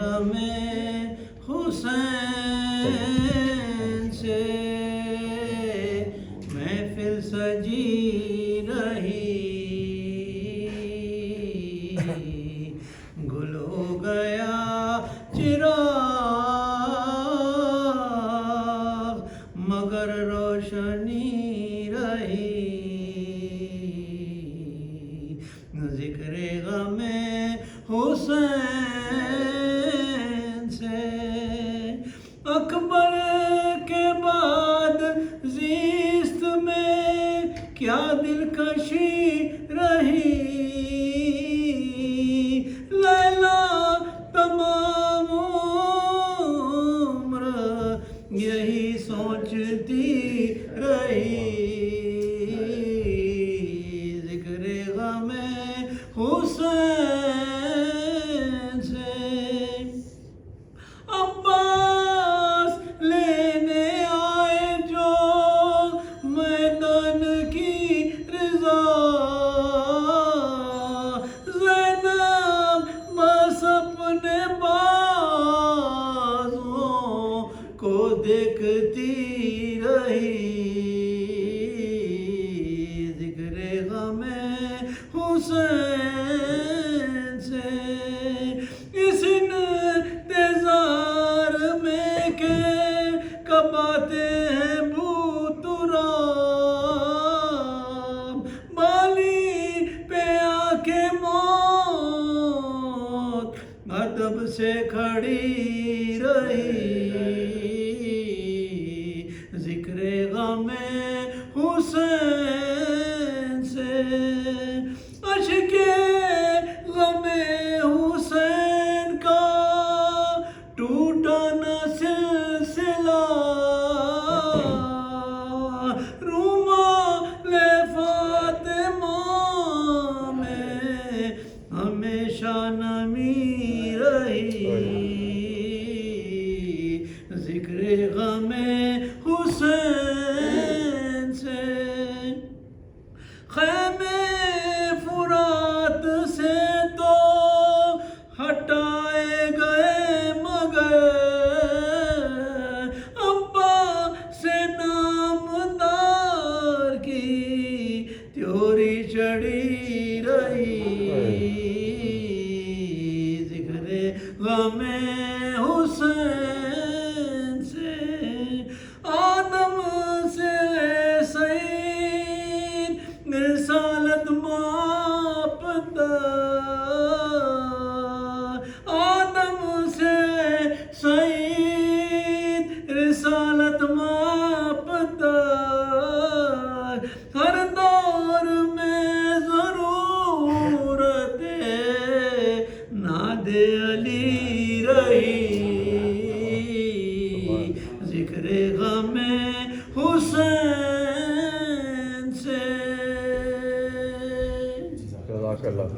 غم حسین سے محفل سجی رہی، گل ہو گیا چراغ مگر روشنی رہی، ذکر غم حسین سے اکبر کے بعد زیست میں کیا دلکشی رہی، لیلا تمام عمر یہی سوچتی رہی، ذکر غم حسین سے عباس لینے آئے جو میدان کی رضا، زینب بس اپنے بازوں کو دیکھتی رہی، ذکر غم حسین سے اس انتظار میں کہ کب آتے ہیں بھوت رام، بالی پہ آ کے موت ادب سے کھڑی رہی، ذکر غم حسین سے اشک غم حسین کا ٹوٹا نہ سلسلہ، رومال فاطمہ میں ہمیشہ نمی رہی، ذکر غم حسین سے خیمے فرات سے تو ہٹائے گئے مگر ابا سے نامدار کی تیوری چڑھی رہی، ذکر غم حسین سے آدم سے سعید رسالت ماپتا، آدم سے سعید رسالت ماپتا، ہر دور میں ضرورت ناد علی رہی، ذکر غم حسین سے جزاک اللہ۔